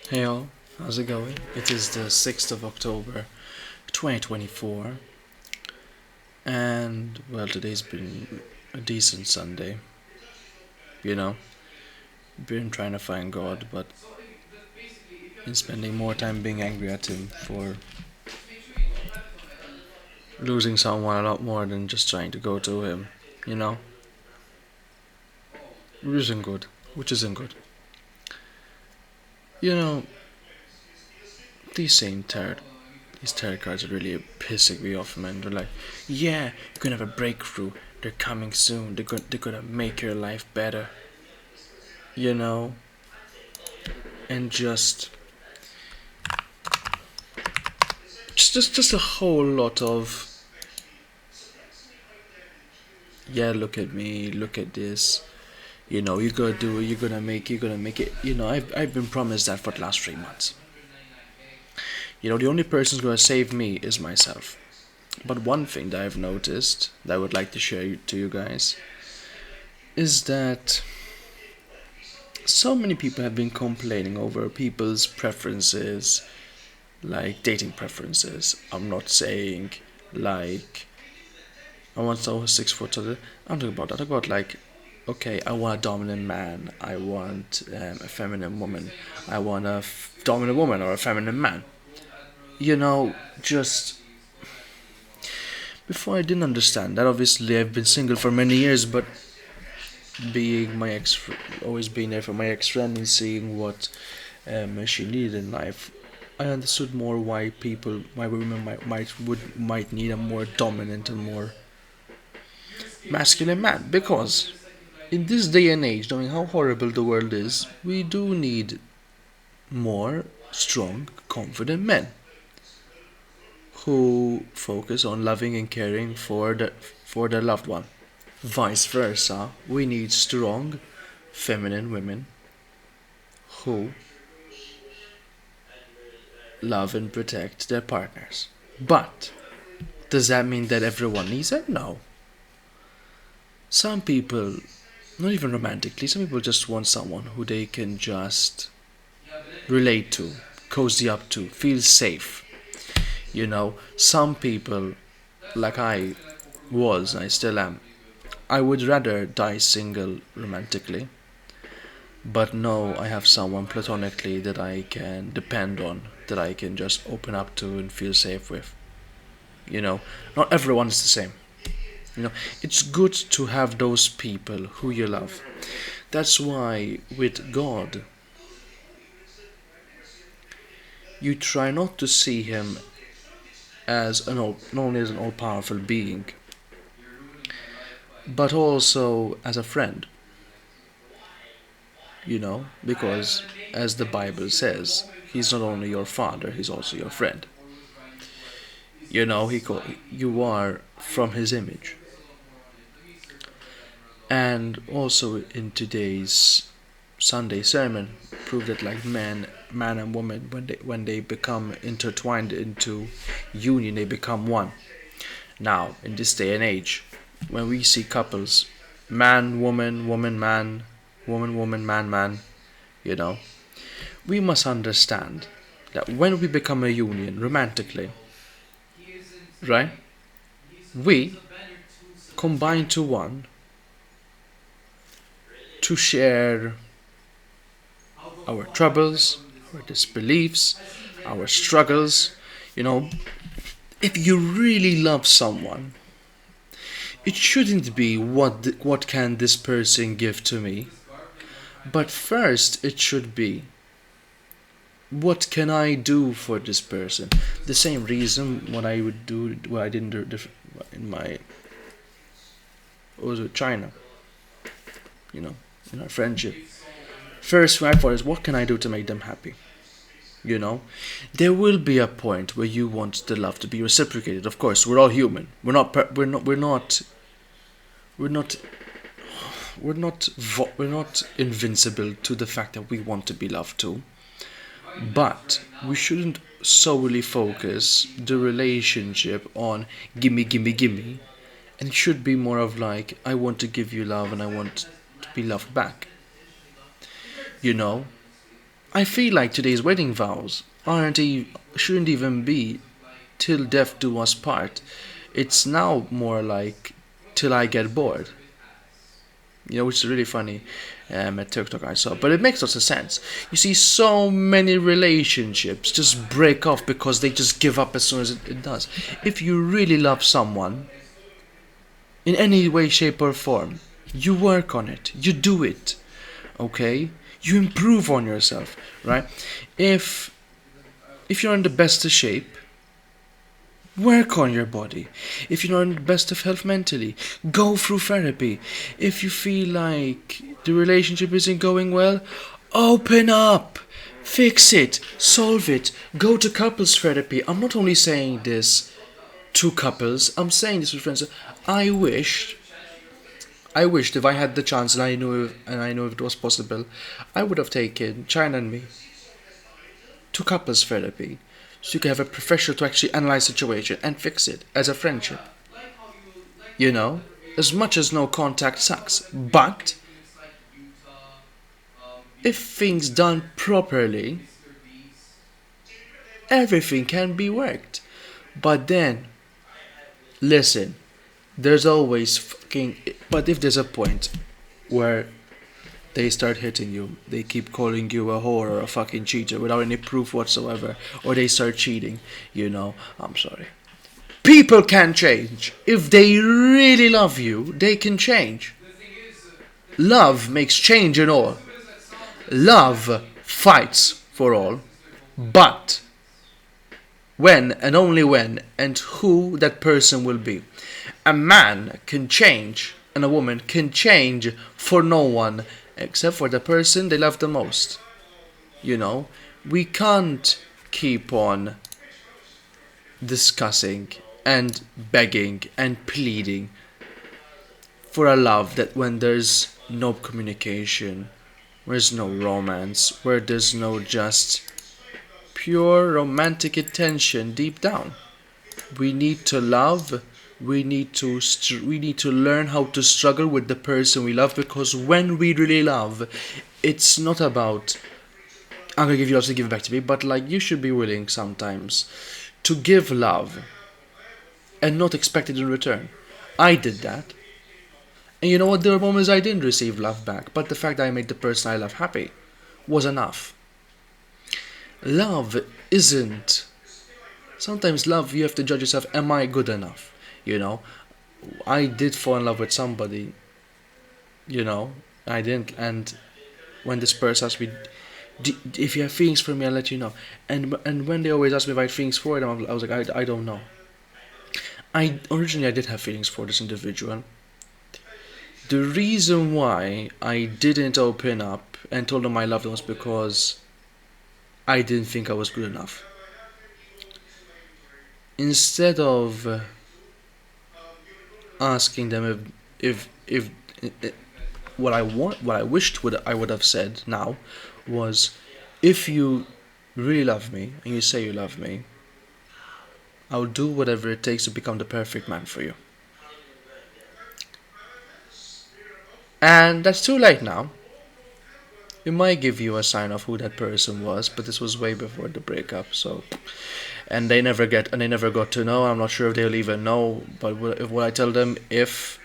Hey all, how's it going? It is the 6th of October 2024, and well, today's been a decent Sunday. You know, been trying to find God, but been spending more time being angry at Him for losing someone a lot more than just trying to go to Him. You know, which isn't good. Which isn't good. You know, these same tarot, these tarot cards are really pissing me off, man. They're like, yeah, you're gonna have a breakthrough. They're coming soon. They're gonna make your life better. You know, and just a whole lot of yeah, look at me, look at this. You know, you're gonna do it, you're gonna make it. You know, I've been promised that for the last 3 months. You know, the only person who's gonna save me is myself. But one thing that I've noticed that I would like to share to you guys is that so many people have been complaining over people's preferences, like dating preferences. I'm not saying like I want someone who's 6 foot. I'm talking about that. I'm talking about like, okay, I want a dominant man. I want a feminine woman. I want a dominant woman or a feminine man. You know, just before I didn't understand that. Obviously, I've been single for many years, but being my ex, always being there for my ex friend and seeing what she needed in life, I understood more why women might need a more dominant and more masculine man. Because in this day and age, knowing how horrible the world is, we do need more strong, confident men who focus on loving and caring for their loved one. Vice versa, we need strong, feminine women who love and protect their partners. But does that mean that everyone needs it? No. Some people, not even romantically, some people just want someone who they can just relate to, cozy up to, feel safe. You know, some people, like I still am, I would rather die single romantically, but no, I have someone platonically that I can depend on, that I can just open up to and feel safe with. You know, not everyone is the same. You know, it's good to have those people who you love. That's why with God, you try not to see him as not only as an all-powerful being, but also as a friend. You know, because as the Bible says, he's not only your father, he's also your friend. You know, you are from his image. And also in today's Sunday sermon, prove that like man and woman, when they become intertwined into union, they become one. Now, in this day and age, when we see couples, man, woman, woman, man, woman, woman, man, man, you know, we must understand that when we become a union romantically, right, we combine to one to share our troubles, our disbeliefs, our struggles. You know, if you really love someone, it shouldn't be what can this person give to me, but first it should be what can I do for this person. The same reason what I didn't do in my was with China. You know, in our friendship. First, my thought is what can I do to make them happy. You know, there will be a point where you want the love to be reciprocated. Of course, we're all human. We're not invincible to the fact that we want to be loved too. But we shouldn't solely focus the relationship on gimme, gimme, gimme. And it should be more of like, I want to give you love and I want to be loved back. You know? I feel like today's wedding vows shouldn't even be till death do us part. It's now more like till I get bored. Which is really funny at TikTok I saw. But it makes lots of sense. You see so many relationships just break off because they just give up as soon as it does. If you really love someone, in any way, shape, or form, you work on it. You do it. Okay? You improve on yourself, right? If you're in the best of shape, work on your body. If you're not in the best of health mentally, go through therapy. If you feel like the relationship isn't going well, open up. Fix it. Solve it. Go to couples therapy. I'm not only saying this to couples, I'm saying this with friends. I wished if I had the chance and I knew if it was possible, I would have taken China and me to couples therapy, so you can have a professional to actually analyze the situation and fix it as a friendship. You know, as much as no contact sucks, but if things done properly, everything can be worked. But then, listen, there's always fucking. But if there's a point where they start hitting you, they keep calling you a whore or a fucking cheater without any proof whatsoever, or they start cheating, I'm sorry. People can change. If they really love you, they can change. Love makes change in all. Love fights for all. But when and only when and who that person will be. A man can change and a woman can change for no one except for the person they love the most. We can't keep on discussing and begging and pleading for a love that when there's no communication, there's no romance, where there's no just pure romantic attention deep down. We need to love. We need to learn how to struggle with the person we love, because when we really love, it's not about I'm gonna give you love, so give it back to me, but like you should be willing sometimes to give love and not expect it in return. I did that. And you know what? There were moments I didn't receive love back, but the fact that I made the person I love happy was enough. Love isn't. Sometimes love, you have to judge yourself, am I good enough? I did fall in love with somebody, I didn't, and when this person asked me, if you have feelings for me, I'll let you know. And when they always ask me if I had feelings for them, I was like, I don't know. Originally I did have feelings for this individual. The reason why I didn't open up and told them I loved them was because I didn't think I was good enough. Instead of asking them if what I wished I would have said now was, if you really love me and you say you love me, I'll do whatever it takes to become the perfect man for you. And that's too late now. It might give you a sign of who that person was, but this was way before the breakup, so. And they never got to know. I'm not sure if they'll even know. But what I tell them, if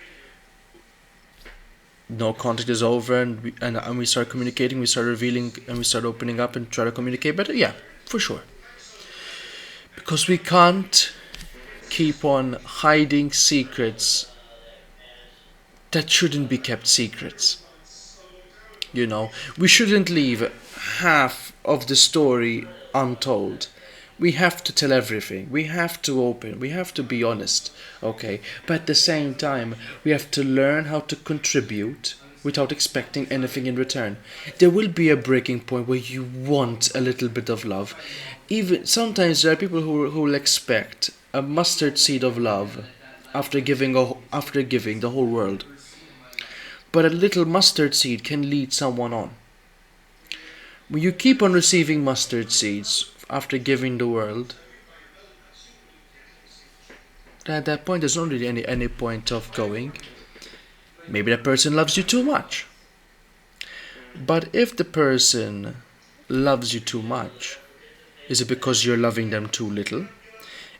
no contact is over and we start communicating, we start revealing, and we start opening up and try to communicate better, yeah, for sure. Because we can't keep on hiding secrets that shouldn't be kept secrets. We shouldn't leave half of the story untold. We have to tell everything. We have to open. We have to be honest. Okay? But at the same time, we have to learn how to contribute without expecting anything in return. There will be a breaking point where you want a little bit of love. Even sometimes there are people who will expect a mustard seed of love after giving the whole world. But a little mustard seed can lead someone on. When you keep on receiving mustard seeds after giving the world, at that point there's not really any point of going. Maybe that person loves you too much. But if the person loves you too much? Is it because you're loving them too little?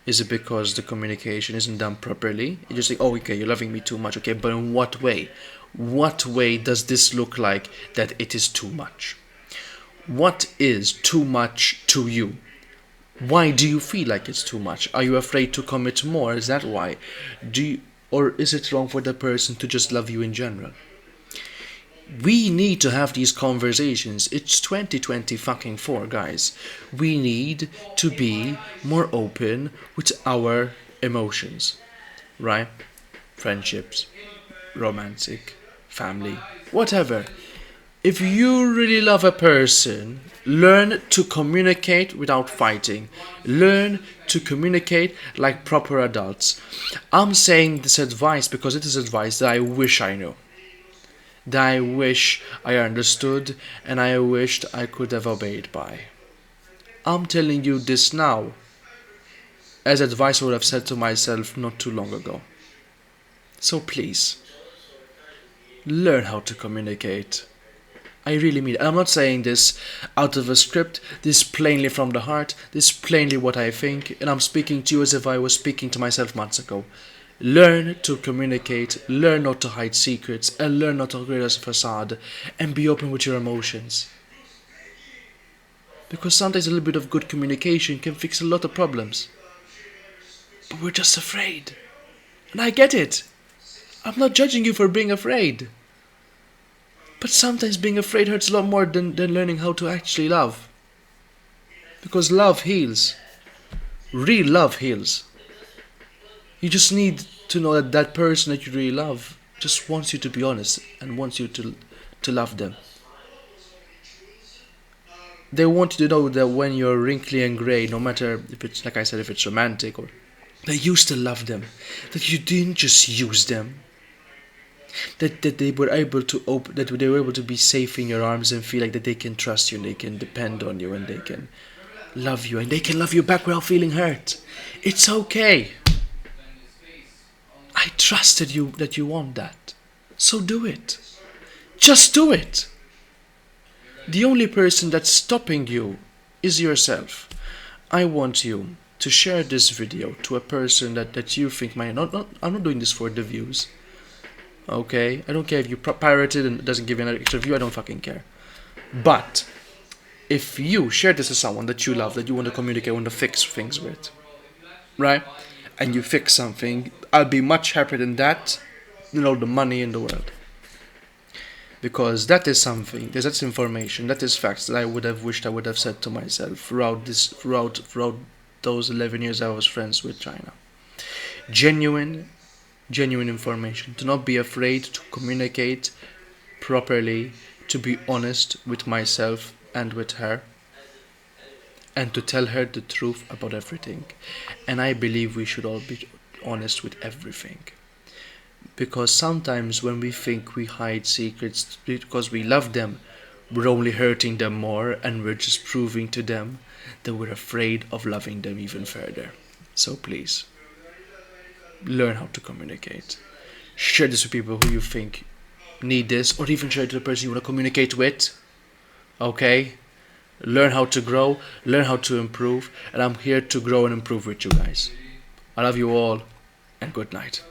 Is it because the communication isn't done properly? You just think, oh, okay, you're loving me too much. Okay, but in what way? What way does this look like that it is too much? What is too much to you? Why do you feel like it's too much? Are you afraid to commit more? Is that why? Or is it wrong for the person to just love you in general? We need to have these conversations. It's 2020 fucking 4, guys. We need to be more open with our emotions, right? Friendships, romantic, family, whatever. If you really love a person, learn to communicate without fighting. Learn to communicate like proper adults. I'm saying this advice because it is advice that I wish I knew, that I wish I understood, and I wished I could have obeyed by. I'm telling you this now as advice I would have said to myself not too long ago. So please, learn how to communicate. I really mean it. And I'm not saying this out of a script. This is plainly from the heart. This is plainly what I think. And I'm speaking to you as if I was speaking to myself months ago. Learn to communicate. Learn not to hide secrets. And learn not to create a facade. And be open with your emotions. Because sometimes a little bit of good communication can fix a lot of problems. But we're just afraid. And I get it. I'm not judging you for being afraid. But sometimes being afraid hurts a lot more than learning how to actually love. Because love heals. Real love heals. You just need to know that that person that you really love just wants you to be honest and wants you to love them. They want you to know that when you're wrinkly and grey, no matter if it's, like I said, if it's romantic, or that you still love them. That you didn't just use them. That they were able to that they were able to be safe in your arms and feel like that they can trust you and they can depend on you and they can love you and they can love you back without feeling hurt. It's okay. I trusted you that you want that. So do it. Just do it. The only person that's stopping you is yourself. I want you to share this video to a person that you think might not. I'm not doing this for the views. Okay, I don't care if you pirate it and it doesn't give you an extra view, I don't fucking care. But if you share this to someone that you love, that you want to communicate, want to fix things with, right? And you fix something, I'll be much happier than that, the money in the world. Because that is something, that's information, that is facts that I would have wished I would have said to myself throughout those 11 years I was friends with China. Genuine information. Do not be afraid to communicate properly, to be honest with myself and with her, and to tell her the truth about everything. And I believe we should all be honest with everything. Because sometimes when we think we hide secrets because we love them, we're only hurting them more and we're just proving to them that we're afraid of loving them even further. So please, learn how to communicate. Share this with people who you think need this, or even share it to the person you want to communicate with. Okay? Learn how to grow, learn how to improve, and I'm here to grow and improve with you guys. I love you all, and good night.